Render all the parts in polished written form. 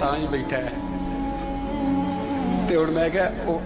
ਤਾਂ ਹੀ ਬੈਠਾ ਹੈ। ਤੇ ਹੁਣ ਮੈਂ ਕਿਹਾ ਉਹ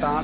ਤਾਂ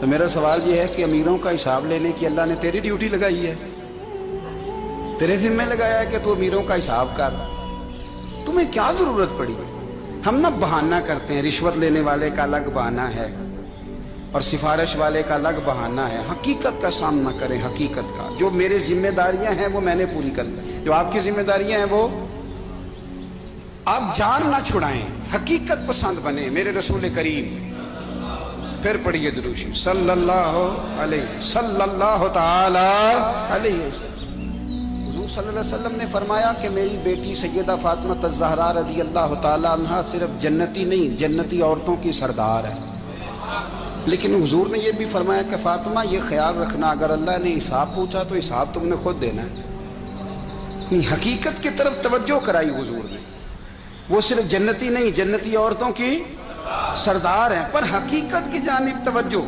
تو میرا سوال یہ ہے کہ امیروں کا حساب لینے کی اللہ نے تیری ڈیوٹی لگائی ہے، تیرے ذمہ لگایا ہے کہ تو امیروں کا حساب کر، تمہیں کیا ضرورت پڑی؟ ہم نہ بہانہ کرتے ہیں، رشوت لینے والے کا الگ بہانہ ہے اور سفارش والے کا الگ بہانہ ہے۔ حقیقت کا سامنا کریں، حقیقت کا۔ جو میرے ذمہ داریاں ہیں وہ میں نے پوری کرنا ہے، جو آپ کی ذمہ داریاں ہیں وہ آپ جان نہ چھڑائیں، حقیقت پسند بنیں۔ میرے رسول کریم، پھر پڑھیے درود شریف صلی اللہ تعالی علیہ وسلم۔ حضور صلی اللہ علیہ وسلم نے فرمایا کہ میری بیٹی سیدہ فاطمہ الزہرا رضی اللہ تعالی عنہا صرف جنتی نہیں، جنتی عورتوں کی سردار ہے۔ لیکن حضور نے یہ بھی فرمایا کہ فاطمہ یہ خیال رکھنا، اگر اللہ نے حساب پوچھا تو حساب تم نے خود دینا ہے۔ حقیقت کی طرف توجہ کرائی حضور نے، وہ صرف جنتی نہیں، جنتی عورتوں کی سردار ہیں، پر حقیقت کی جانب توجہ۔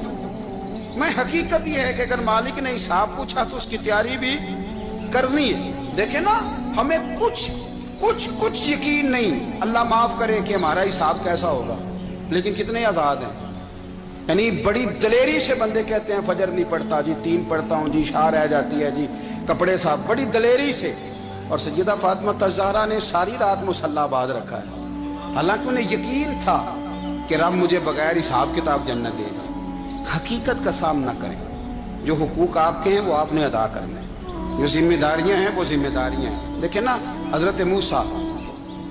میں حقیقت یہ ہے کہ اگر مالک نے حساب پوچھا تو اس کی تیاری بھی کرنی ہے۔ دیکھیں نا، ہمیں کچھ یقین نہیں، اللہ معاف کرے کہ ہمارا حساب کیسا ہوگا، لیکن کتنے آزاد ہیں۔ یعنی بڑی دلیری سے بندے کہتے ہیں فجر نہیں پڑھتا جی، 3 پڑھتا ہوں جی، شاہ رہ جاتی ہے جی، کپڑے صاحب، بڑی دلیری سے۔ اور سیدہ فاطمہ الزہرا نے ساری رات مصلی باز رکھا ہے، حالانکہ انہیں یقین تھا کہ رب مجھے بغیر حساب کتاب جنت دے گا۔ حقیقت کا سامنا کریں، جو حقوق آپ کے ہیں وہ آپ نے ادا کرنے ہیں، جو ذمہ داریاں ہیں وہ ذمہ داریاں ہیں۔ دیکھیں نا، حضرت موسیٰ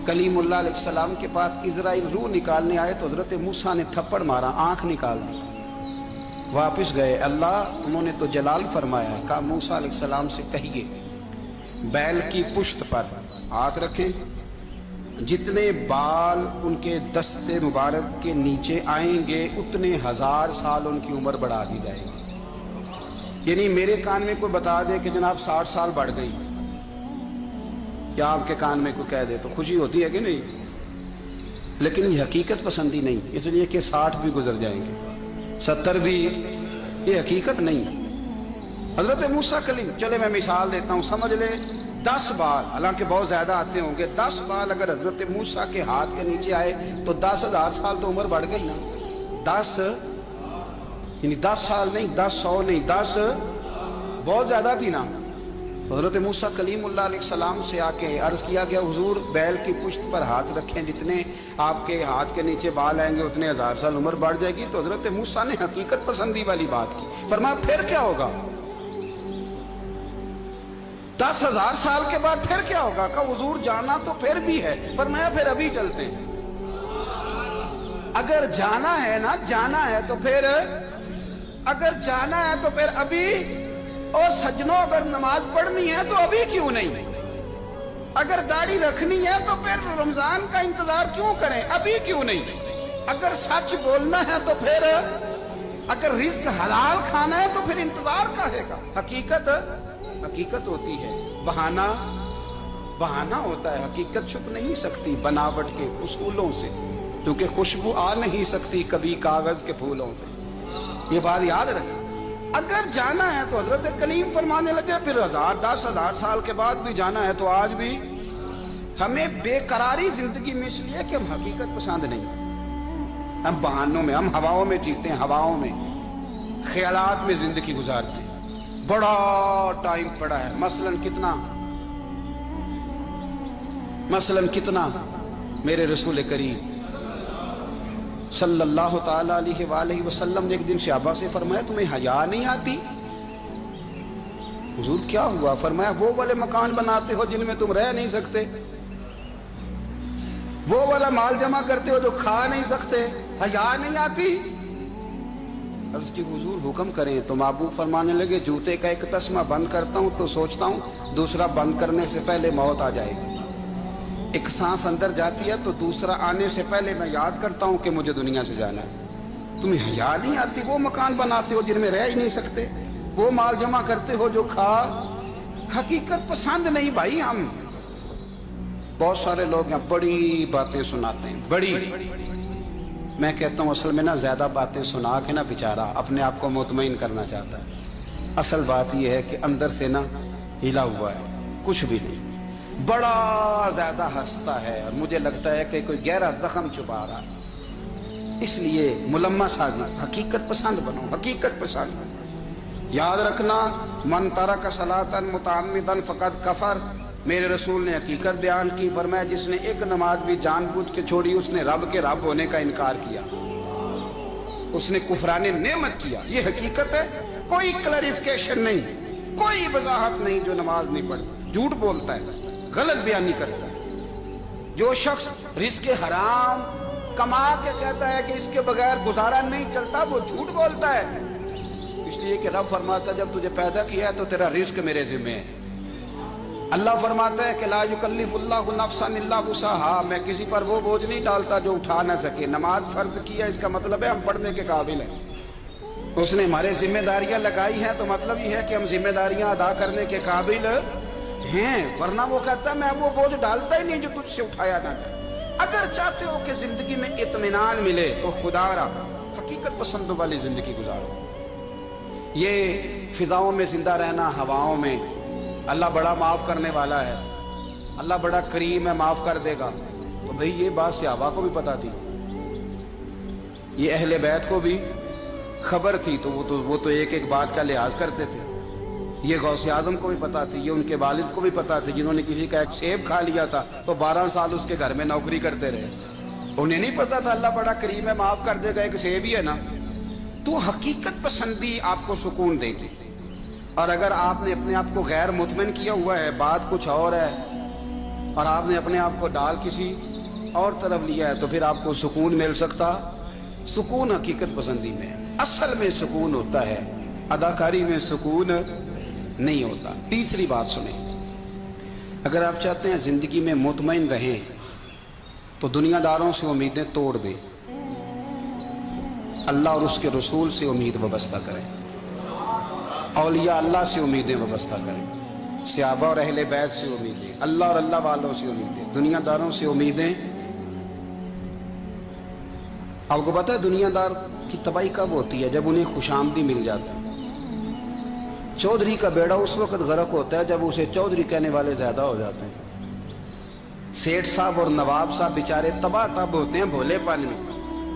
کلیم اللہ علیہ السلام کے پاس اسرائیل روح نکالنے آئے تو حضرت موسیٰ نے تھپڑ مارا، آنکھ نکال دی، واپس گئے۔ اللہ انہوں نے تو جلال فرمایا، کہا موسیٰ علیہ السلام سے کہیے بیل کی پشت پر ہاتھ رکھیں، جتنے بال ان کے دست مبارک کے نیچے آئیں گے اتنے 1000 سال ان کی عمر بڑھا دی جائے گی۔ یعنی میرے کان میں کوئی بتا دے کہ جناب 60 سال بڑھ گئی، یا آپ کے کان میں کوئی کہہ دے تو خوشی ہوتی ہے کہ نہیں؟ لیکن یہ حقیقت پسندی نہیں، اس لیے کہ 60 بھی گزر جائیں گے، 70 بھی، یہ حقیقت نہیں۔ حضرت موسیٰ کلیم، چلے میں مثال دیتا ہوں، سمجھ لے 10 بال، حالانکہ بہت زیادہ آتے ہوں گے، 10 بال اگر حضرت موسیٰ کے ہاتھ کے نیچے آئے تو 10,000 سال تو عمر بڑھ گئی نا۔ 10 یعنی 10 سال نہیں، 10 100 نہیں، 10 بہت زیادہ تھی نا۔ حضرت موسیٰ کلیم اللہ علیہ السلام سے آ کے عرض کیا گیا، حضور بیل کی پشت پر ہاتھ رکھیں، جتنے آپ کے ہاتھ کے نیچے بال آئیں گے اتنے 1000 سال عمر بڑھ جائے گی۔ تو حضرت موسیٰ نے حقیقت پسندی والی بات کی، فرمایا پھر کیا ہوگا؟ 10,000 سال کے بعد پھر کیا ہوگا؟ کہا حضور جانا تو پھر بھی ہے، فرمایا پھر ابھی چلتے ہیں۔ اگر جانا ہے نا، جانا ہے تو پھر، اگر جانا ہے تو پھر ابھی۔ اور سجنوں، اگر نماز پڑھنی ہے تو ابھی کیوں نہیں؟ اگر داڑھی رکھنی ہے تو پھر رمضان کا انتظار کیوں کریں، ابھی کیوں نہیں؟ اگر سچ بولنا ہے تو پھر، اگر رزق حلال کھانا ہے تو پھر انتظار کاہے کا؟ حقیقت ہوتی ہے، بہانہ ہوتا ہے، حقیقت چھپ نہیں سکتی بناوٹ کے اصولوں سے، کیونکہ خوشبو آ نہیں سکتی کبھی کاغذ کے پھولوں سے۔ یہ بات یاد رکھیں۔ اگر جانا ہے تو حضرت کلیم فرمانے لگے پھر 10,000 سال کے بعد بھی جانا ہے تو آج بھی۔ ہمیں بے قراری زندگی میں اس لیے کہ ہم حقیقت پسند نہیں، ہم بہانوں میں، ہم ہواؤں میں جیتے ہیں، ہواؤں میں، خیالات میں زندگی گزارتے ہیں۔ بڑا ٹائم پڑا ہے، مثلاً کتنا میرے رسول کریم صلی اللہ تعالی علیہ وآلہ وسلم نے ایک دن صحابہ سے فرمایا تمہیں حیا نہیں آتی؟ حضور کیا ہوا؟ فرمایا وہ والے مکان بناتے ہو جن میں تم رہ نہیں سکتے، وہ والا مال جمع کرتے ہو جو کھا نہیں سکتے، حیا نہیں آتی؟ عرض کی حضور حکم کریں تو محبوب فرمانے لگے جوتے کا ایک تسمہ بند کرتا ہوں تو سوچتا ہوں دوسرا بند کرنے سے پہلے موت آ جائے گی، ایک سانس اندر جاتی ہے تو دوسرا آنے سے پہلے میں یاد کرتا ہوں کہ مجھے دنیا سے جانا ہے۔ تمہیں حیا نہیں آتی؟ وہ مکان بناتے ہو جن میں رہ ہی نہیں سکتے، وہ مال جمع کرتے ہو جو کھا۔ حقیقت پسند نہیں بھائی ہم۔ بہت سارے لوگ یہاں بڑی باتیں سناتے ہیں، بڑی، میں کہتا ہوں اصل میں نا زیادہ باتیں سنا کے نا بیچارہ اپنے آپ کو مطمئن کرنا چاہتا ہے، اصل بات یہ ہے کہ اندر سے نا ہلا ہوا ہے، کچھ بھی نہیں، بڑا زیادہ ہنستا ہے اور مجھے لگتا ہے کہ کوئی گہرا زخم چھپا رہا ہے۔ اس لیے ملمہ سازی، حقیقت پسند بنو، حقیقت پسند۔ یاد رکھنا، من ترک صلاۃ متعمدا فقد کفر، میرے رسول نے حقیقت بیان کی، فرمایا جس نے ایک نماز بھی جان بوجھ کے چھوڑی اس نے رب کے رب ہونے کا انکار کیا، اس نے کفران نعمت کیا۔ یہ حقیقت ہے، کوئی کلیریفیکیشن نہیں، کوئی وضاحت نہیں۔ جو نماز نہیں پڑھتا جھوٹ بولتا ہے، غلط بیانی کرتا ہے۔ جو شخص رزق حرام کما کے کہتا ہے کہ اس کے بغیر گزارا نہیں چلتا، وہ جھوٹ بولتا ہے۔ اس لیے کہ رب فرماتا ہے جب تجھے پیدا کیا ہے تو تیرا رزق میرے ذمہ ہے۔ اللہ فرماتا ہے کہ لا یکلف اللہ نفسا الا وسعها، میں کسی پر وہ بوجھ نہیں ڈالتا جو اٹھا نہ سکے۔ نماز فرض کیا، اس کا مطلب ہے ہم پڑھنے کے قابل ہیں۔ اس نے ہمارے ذمہ داریاں لگائی ہیں تو مطلب یہ ہے کہ ہم ذمہ داریاں ادا کرنے کے قابل ہیں، ورنہ وہ کہتا ہے میں وہ بوجھ ڈالتا ہی نہیں جو تجھ سے اٹھایا نہ جائے۔ اگر چاہتے ہو کہ زندگی میں اطمینان ملے تو خدا را حقیقت پسندوں والی زندگی گزارو۔ یہ فضاؤں میں زندہ رہنا، ہواؤں میں، اللہ بڑا معاف کرنے والا ہے، اللہ بڑا کریم ہے، معاف کر دے گا، تو بھئی یہ بات صحابہ کو بھی پتا تھی، یہ اہل بیت کو بھی خبر تھی، تو وہ تو ایک ایک بات کا لحاظ کرتے تھے۔ یہ غوث اعظم کو بھی پتا تھی، یہ ان کے والد کو بھی پتا تھی، جنہوں نے کسی کا ایک سیب کھا لیا تھا تو 12 سال اس کے گھر میں نوکری کرتے رہے۔ انہیں نہیں پتا تھا اللہ بڑا کریم ہے، معاف کر دے گا، ایک سیب ہی ہے نا۔ تو حقیقت پسندی آپ کو سکون دے گی، اور اگر آپ نے اپنے آپ کو غیر مطمئن کیا ہوا ہے، بات کچھ اور ہے، اور آپ نے اپنے آپ کو ڈال کسی اور طرف لیا ہے، تو پھر آپ کو سکون مل سکتا؟ سکون حقیقت پسندی میں، اصل میں سکون ہوتا ہے، اداکاری میں سکون نہیں ہوتا۔ تیسری بات سنیں، اگر آپ چاہتے ہیں زندگی میں مطمئن رہیں تو دنیا داروں سے امیدیں توڑ دیں، اللہ اور اس کے رسول سے امید وابستہ کریں، اولیاء اللہ سے امیدیں وابستہ کریں، صحابہ اور اہل بیت سے امیدیں، اللہ اور اللہ والوں سے امیدیں، دنیا داروں سے امیدیں۔ آپ کو پتہ ہے دنیا دار کی تباہی کب ہوتی ہے؟ جب انہیں خوشامدی مل جاتا ہے۔ چودھری کا بیڑا اس وقت غرق ہوتا ہے جب اسے چودھری کہنے والے زیادہ ہو جاتے ہیں۔ سیٹھ صاحب اور نواب صاحب بیچارے تباہ تب ہوتے ہیں بھولے پن میں،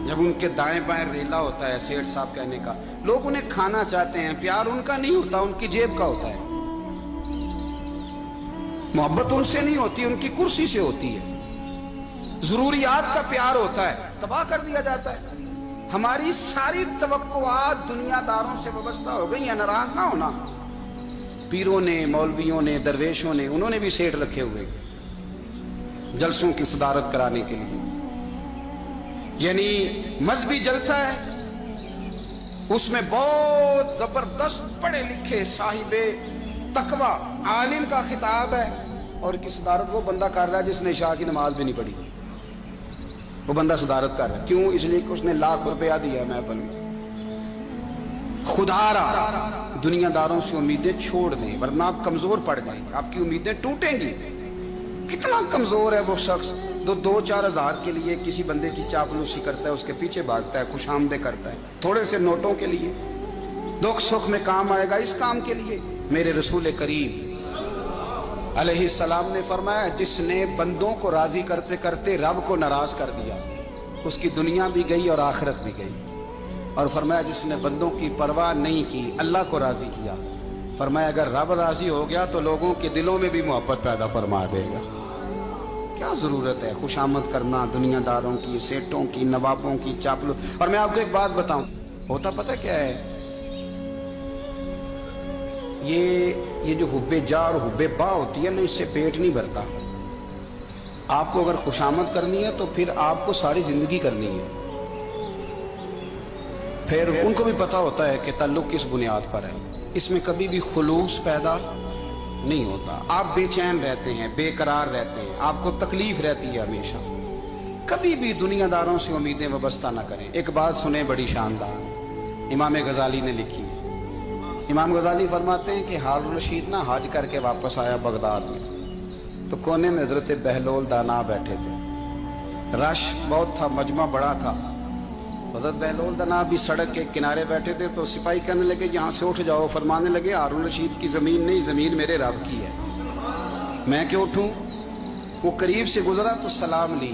جب ان کے دائیں بائیں ریلا ہوتا ہے سیٹھ صاحب کہنے کا، لوگ انہیں کھانا چاہتے ہیں، پیار ان کا نہیں ہوتا، ان کی جیب کا ہوتا ہے، محبت ان سے نہیں ہوتی، ان کی کرسی سے ہوتی ہے، ضروریات کا پیار ہوتا ہے، تباہ کر دیا جاتا ہے۔ ہماری ساری توقعات دنیا داروں سے وابستہ ہو گئی ہیں، ناراض نہ ہونا۔ پیروں نے، مولویوں نے، درویشوں نے، انہوں نے بھی سیٹ رکھے ہوئے جلسوں کی صدارت کرانے کے لیے، یعنی مذہبی جلسہ ہے، اس میں بہت زبردست پڑھے لکھے صاحب تقوی عالم کا خطاب ہے، اور کی صدارت وہ بندہ کر رہا ہے جس نے عشاء کی نماز بھی نہیں پڑھی، وہ بندہ صدارت کر رہا ہے۔ کیوں؟ اس لیے کہ اس نے لاکھ روپیہ دیا ہے محفل میں۔ خدا را دنیا داروں سے امیدیں چھوڑ دیں، ورنہ آپ کمزور پڑ جائیں، آپ کی امیدیں ٹوٹیں گی۔ کتنا کمزور ہے وہ شخص جو 2-4 ہزار کے لیے کسی بندے کی چاپلوسی کرتا ہے، اس کے پیچھے بھاگتا ہے، خوش آمدیں کرتا ہے، تھوڑے سے نوٹوں کے لیے، دکھ سکھ میں کام آئے گا اس کام کے لیے۔ میرے رسول کریم علیہ السلام نے فرمایا جس نے بندوں کو راضی کرتے کرتے رب کو ناراض کر دیا، اس کی دنیا بھی گئی اور آخرت بھی گئی، اور فرمایا جس نے بندوں کی پرواہ نہیں کی اللہ کو راضی کیا، فرمایا اگر رب راضی ہو گیا تو لوگوں کے دلوں میں بھی محبت پیدا فرما دے گا۔ کیا ضرورت ہے خوش آمد کرنا دنیا داروں کی، سیٹوں کی، نوابوں کی، چاپلو۔ اور میں آپ کو ایک بات بتاؤں، ہوتا پتہ کیا ہے، یہ جو حب جا اور حب با ہوتی ہے نا، اس سے پیٹ نہیں بھرتا۔ آپ کو اگر خوشامد کرنی ہے تو پھر آپ کو ساری زندگی کرنی ہے۔ پھر ان کو بھی پتہ ہوتا ہے کہ تعلق کس بنیاد پر ہے، اس میں کبھی بھی خلوص پیدا نہیں ہوتا۔ آپ بے چین رہتے ہیں، بے قرار رہتے ہیں، آپ کو تکلیف رہتی ہے ہمیشہ۔ کبھی بھی دنیا داروں سے امیدیں وابستہ نہ کریں۔ ایک بات سنیں بڑی شاندار، امام غزالی نے لکھی ہے۔ امام غزالی فرماتے ہیں کہ ہارون الرشید نہ حج کر کے واپس آیا بغداد میں، تو کونے میں حضرت بہلول دانا بیٹھے تھے، رش بہت تھا، مجمع بڑا تھا۔ حضرت بہلول دانا بھی سڑک کے کنارے بیٹھے تھے، تو سپاہی کہنے لگے یہاں سے اٹھ جاؤ، فرمانے لگے ہارون الرشید کی زمین نہیں، زمین میرے رب کی ہے، میں کیوں اٹھوں؟ وہ قریب سے گزرا تو سلام لی،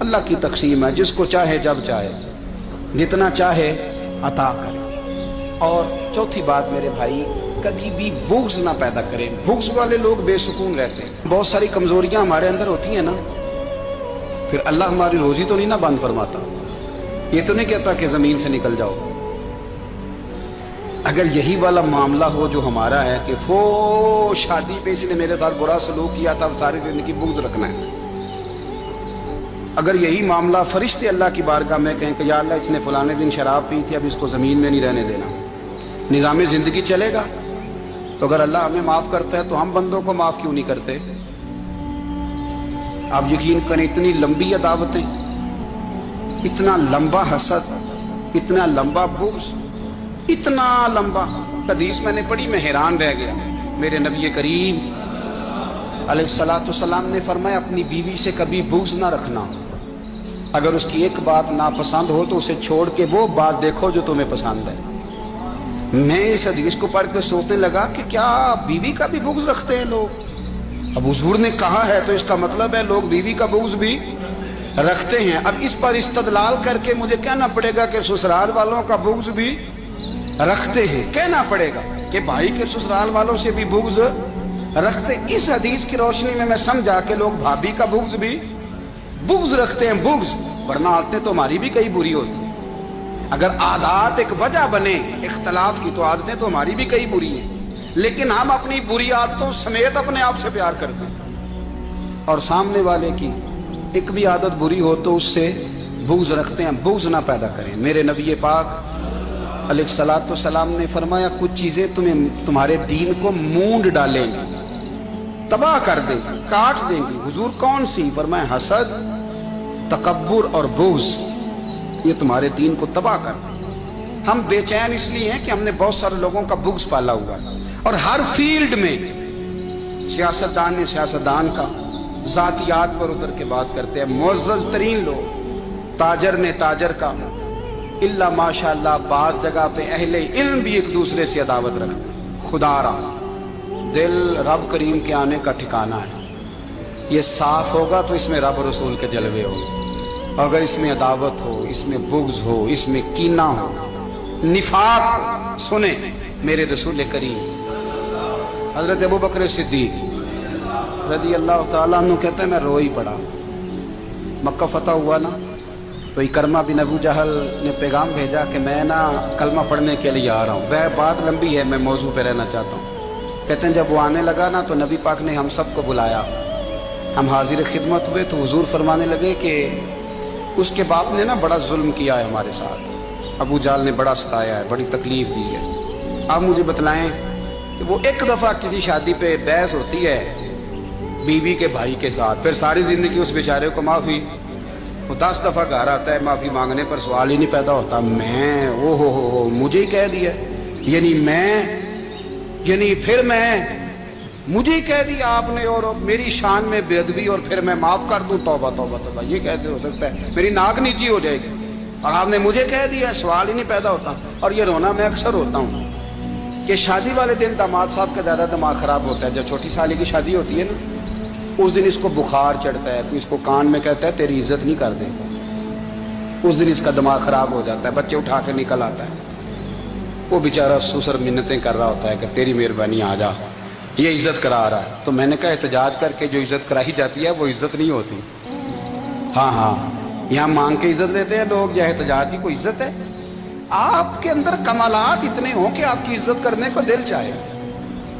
اللہ کی تقسیم ہے، جس کو چاہے جب چاہے جتنا چاہے عطا کرے۔ اور چوتھی بات میرے بھائی، کبھی بھی بغض نہ پیدا کریں۔ بغض والے لوگ بے سکون رہتے ہیں۔ بہت ساری کمزوریاں ہمارے اندر ہوتی ہیں نا، پھر اللہ ہماری روزی تو نہیں نہ بند فرماتا، یہ تو نہیں کہتا کہ زمین سے نکل جاؤ۔ اگر یہی والا معاملہ ہو جو ہمارا ہے کہ شادی پہ اس نے میرے ساتھ برا سلوک کیا تھا، اب ساری زندگی بغض رکھنا ہے۔ اگر یہی معاملہ فرشتے اللہ کی بارگاہ میں کہیں کہ یا اللہ اس نے فلانے دن شراب پی تھی، اب اس کو زمین میں نہیں رہنے دینا، نظام زندگی چلے گا؟ تو اگر اللہ ہمیں معاف کرتا ہے تو ہم بندوں کو معاف کیوں نہیں کرتے؟ آپ یقین کریں، اتنی لمبی عداوتیں، اتنا لمبا حسد، اتنا لمبا بغض، اتنا لمبا۔ حدیث میں نے پڑھی، میں حیران رہ گیا۔ میرے نبی کریم علیہ الصلوۃ والسلام نے فرمایا اپنی بیوی سے کبھی بغض نہ رکھنا، اگر اس کی ایک بات ناپسند ہو تو اسے چھوڑ کے وہ بات دیکھو جو تمہیں پسند ہے۔ میں اس حدیث کو پڑھ کے سوچنے لگا کہ کیا بیوی کا بھی بغض رکھتے ہیں لوگ؟ اب حضور نے کہا ہے تو اس کا مطلب ہے لوگ بیوی کا بغض بھی رکھتے ہیں۔ اب اس پر استدلال کر کے مجھے کہنا پڑے گا کہ سسرال والوں کا بغض بھی رکھتے ہیں، کہنا پڑے گا کہ بھائی کے سسرال والوں سے بھی بغض رکھتے۔ اس حدیث کی روشنی میں سمجھا کہ لوگ بھابھی کا بغض بھی رکھتے ہیں، بغض، ورنہ عادتیں تو ہماری بھی کئی بری ہوتی ہیں۔ اگر عادات ایک وجہ بنے اختلاف کی تو عادتیں تو ہماری بھی کئی بری ہیں، لیکن ہم اپنی بری عادتوں سمیت اپنے آپ سے پیار کرتے ہیں، اور سامنے والے کی ایک بھی عادت بری ہو تو اس سے بغض رکھتے ہیں۔ بغض نہ پیدا کریں۔ میرے نبی پاک علیہ الصلوۃ والسلام نے فرمایا کچھ چیزیں تمہارے دین کو مونڈ ڈالیں گی، تباہ کر دیں گی، کاٹ دیں گی۔ حضور کون سی؟ فرمایا حسد، تکبر اور بغض، یہ تمہارے دین کو تباہ کر دیں۔ ہم بے چین اس لیے ہیں کہ ہم نے بہت سارے لوگوں کا بغض پالا ہوا ہے، اور ہر فیلڈ میں سیاستدان نے سیاستدان کا، ذاتیات پر اتر کے بات کرتے ہیں، معزز ترین لوگ، تاجر نے تاجر کا، اللہ ماشاء اللہ بعض جگہ پہ اہل علم بھی ایک دوسرے سے عداوت رکھتے ہیں۔ خدا را دل رب کریم کے آنے کا ٹھکانہ ہے، یہ صاف ہوگا تو اس میں رب رسول کے جلوے ہوں، اگر اس میں عداوت ہو، اس میں بغض ہو، اس میں کینہ ہو، نفاق، سنیں میرے رسول کریم حضرت ابو بکر صدیق رضی اللہ تعالیٰ عنہ کہتے ہیں میں رو ہی پڑا۔ مکہ فتح ہوا نا تو اکرمہ بن ابو جہل نے پیغام بھیجا کہ میں نا کلمہ پڑھنے کے لیے آ رہا ہوں۔ بات لمبی ہے، میں موضوع پہ رہنا چاہتا ہوں۔ کہتے ہیں جب وہ آنے لگا نا تو نبی پاک نے ہم سب کو بلایا، ہم حاضر خدمت ہوئے تو حضور فرمانے لگے کہ اس کے باپ نے نا بڑا ظلم کیا ہے ہمارے ساتھ، ابو جہل نے بڑا ستایا ہے، بڑی تکلیف دی ہے۔ آپ مجھے بتلائیں کہ وہ ایک دفعہ کسی شادی پہ بحث ہوتی ہے بیوی کے بھائی کے ساتھ، پھر ساری زندگی اس بیچارے کو معافی، وہ 10 دفعہ گھر آتا ہے معافی مانگنے پر سوال ہی نہیں پیدا ہوتا، میں او ہو مجھے ہی کہہ دیا، مجھے ہی کہہ دیا آپ نے، اور میری شان میں بے ادبی، اور پھر میں معاف کر دوں؟ توبہ توبہ توبہ، یہ کیسے ہو سکتا ہے؟ میری ناک نیچی ہو جائے گی، اور آپ نے مجھے کہہ دیا، سوال ہی نہیں پیدا ہوتا۔ اور یہ رونا میں اکثر ہوتا ہوں کہ شادی والے دن داماد صاحب کا زیادہ دماغ خراب ہوتا ہے۔ جب چھوٹی سالی کی شادی ہوتی ہے نا، اس دن اس کو بخار چڑھتا ہے، کوئی اس کو کان میں کہتا ہے تیری عزت نہیں کر دے گا، اس دن اس کا دماغ خراب ہو جاتا ہے، بچے اٹھا کے نکل آتا ہے، وہ بیچارہ سسر منتیں کر رہا ہوتا ہے کہ تیری مہربانی آ جا، یہ عزت کرا رہا ہے۔ تو میں نے کہا احتجاج کر کے جو عزت کرائی جاتی ہے وہ عزت نہیں ہوتی۔ ہاں یہاں مانگ کے عزت لیتے ہیں لوگ، یا احتجاج کی کوئی عزت ہے؟ آپ کے اندر کمالات اتنے ہوں کہ آپ کی عزت کرنے کو دل چاہے،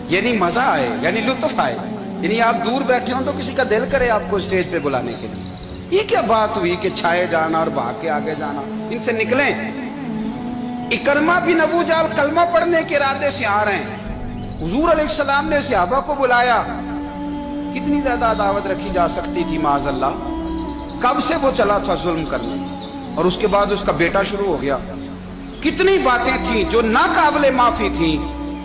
یعنی مزہ آئے، یعنی لطف آئے، یعنی آپ دور بیٹھے ہوں تو کسی کا دل کرے آپ کو اسٹیج پہ بلانے کے لیے۔ یہ کیا بات ہوئی کہ چھائے جانا اور بھاگ کے آگے جانا؟ ان سے نکلیں۔ اکرمہ بن ابو جہل کلمہ پڑھنے کے ارادے سے آ رہے ہیں، حضور علیہ السلام نے صحابہ کو بلایا، کتنی زیادہ عداوت رکھی جا سکتی تھی معاذ اللہ؟ کب سے وہ چلا تھا ظلم کرنے، اور اس کے بعد اس کا بیٹا شروع ہو گیا۔ کتنی باتیں تھیں جو ناقابل معافی تھیں،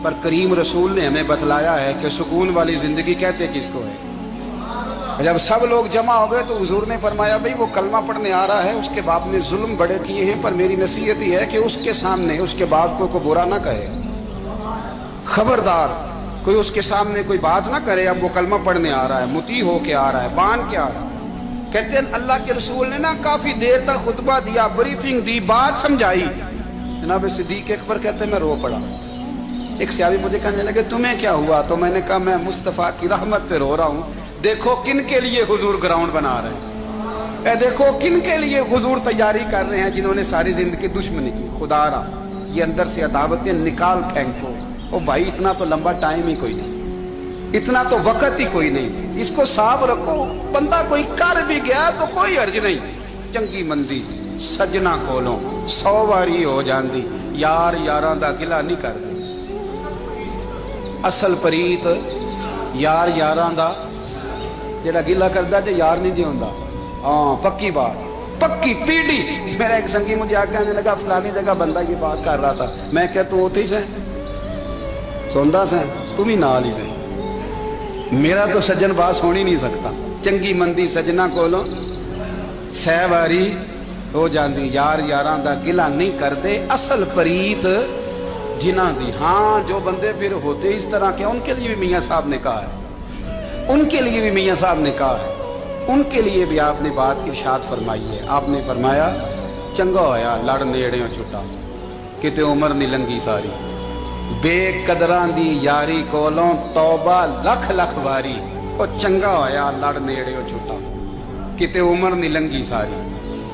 پر کریم رسول نے ہمیں بتلایا ہے کہ سکون والی زندگی کہتے کس کو ہے۔ جب سب لوگ جمع ہو گئے تو حضور نے فرمایا بھئی وہ کلمہ پڑھنے آ رہا ہے، اس کے باپ نے ظلم بڑے کیے ہیں، پر میری نصیحت یہ ہے کہ اس کے سامنے اس کے باپ کو برا نہ کہے، خبردار کوئی اس کے سامنے کوئی بات نہ کرے۔ اب وہ کلمہ پڑھنے آ رہا ہے، مطیع ہو کے آ رہا ہے، بان کے آ رہا ہے، کہتے ہیں اللہ کے رسول نے نا کافی دیر تک خطبہ دیا، بریفنگ دی، بات سمجھائی. جناب صدیق اکبر کہتے ہیں میں رو پڑا. ایک صحابی مجھے کہنے لگے تمہیں کیا ہوا؟ تو میں نے کہا میں مصطفیٰ کی رحمت پہ رو رہا ہوں. دیکھو کن کے لیے حضور گراؤنڈ بنا رہے ہیں، اے دیکھو کن کے لیے حضور تیاری کر رہے ہیں، جنہوں نے ساری زندگی دشمنی کی. خدا را یہ اندر سے عداوتیں نکال پھینکو. او بھائی اتنا تو لمبا ٹائم ہی کوئی نہیں، اتنا تو وقت ہی کوئی نہیں، اس کو صاف رکھو. بندہ کوئی کر بھی گیا تو کوئی حرج نہیں. چنگی مندی سجنا کولوں 100 واری ہو جاندی، یار یاراں دا گلا نہیں کردے. اصل پریت یار یاراں دا جڑا گلا کردا تے یار نہیں جی ہوندا. ہاں پکی بات، پکی پیڑی. میرا ایک سنگی مجھے آ کہنے لگا فلانی جگہ بندہ یہ بات کر رہا تھا. میں کہ تو اوتھے ہی سے سوندا سے تم ہی نال ہی سے. میرا تو سجن باس ہو ہی نہیں سکتا. چنگی مندی سجنا کولوں 100 واری ہو جاندی، یار یاراں دا گلا نہیں کردے. اصل پریت جنہاں دی. ہاں جو بندے پھر ہوتے اس طرح کے ان کے لیے بھی میاں صاحب نے کہا ہے، ان کے لیے بھی میاں صاحب نے کہا ہے، ان کے لیے بھی آپ نے بات ارشاد فرمائی ہے. آپ نے فرمایا چنگا ہویا لڑ نیڑیوں چھٹا کتے عمر نہیں لنگی ساری. بے قدراں دی یاری کولوں توبہ لکھ لکھ واری. او چنگا ہویا لڑ نیڑیوں چھٹا کتے عمر نہیں لنگی ساری.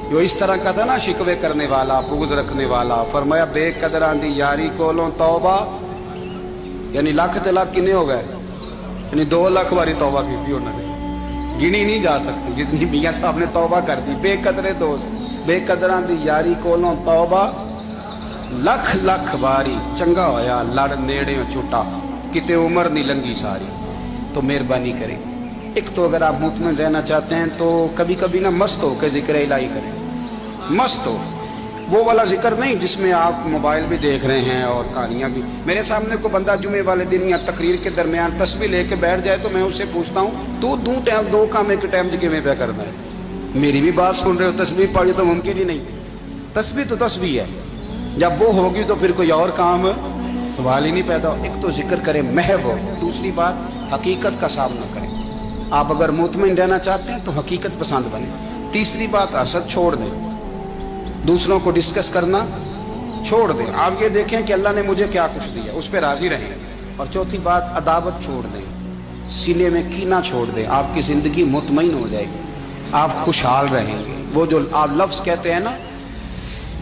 جو اس طرح کا تھا نا شکوے کرنے والا، بغض رکھنے والا. فرمایا بے قدراں دی یاری کولوں توبہ، یعنی لاکھ تے لاکھ کنے ہو گئے، یعنی 2 لاکھ واری توبہ کی تھی انہوں نے، گنی نہیں جا سکتی جتنی میاں صاحب نے توبہ کر دی. بے قدرے دوست بے قدراں دی یاری کولوں توبہ لکھ لکھ واری. چنگا ہویا لڑ نیڑیوں چھٹا کتے عمر نہیں لنگی ساری. تو مہربانی کریں، ایک تو اگر آپ مطمئن رہنا چاہتے ہیں تو کبھی کبھی نا مست ہو کے ذکر الہی کریں. مست ہو، وہ والا ذکر نہیں جس میں آپ موبائل بھی دیکھ رہے ہیں اور کہانیاں بھی. میرے سامنے کو بندہ جمعے والے دن یا تقریر کے درمیان تسبیح لے کے بیٹھ جائے تو میں اس سے پوچھتا ہوں تو دو کام ایک ٹائم جگہ میں پہ کرنا ہے. میری بھی بات سن رہے ہو، تسبیح پڑھی تو ممکن ہی نہیں. تسبیح تو تسبیح ہے، جب وہ ہوگی تو پھر کوئی اور کام سوال ہی نہیں پیدا ہو. ایک تو ذکر کریں محو ہو، دوسری بات حقیقت کا سامنا کریں. آپ اگر مطمئن رہنا چاہتے ہیں تو حقیقت پسند بنیں. تیسری بات حسد چھوڑ دیں، دوسروں کو ڈسکس کرنا چھوڑ دیں. آپ یہ دیکھیں کہ اللہ نے مجھے کیا کچھ دیا، اس پہ راضی رہیں. اور چوتھی بات عداوت چھوڑ دیں، سینے میں کینہ چھوڑ دیں. آپ کی زندگی مطمئن ہو جائے گی، آپ خوشحال رہیں گے. وہ جو آپ لفظ کہتے ہیں نا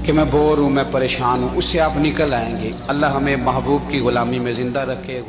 کہ میں بور ہوں، میں پریشان ہوں، اس سے آپ نکل آئیں گے. اللہ ہمیں محبوب کی غلامی میں زندہ رکھے.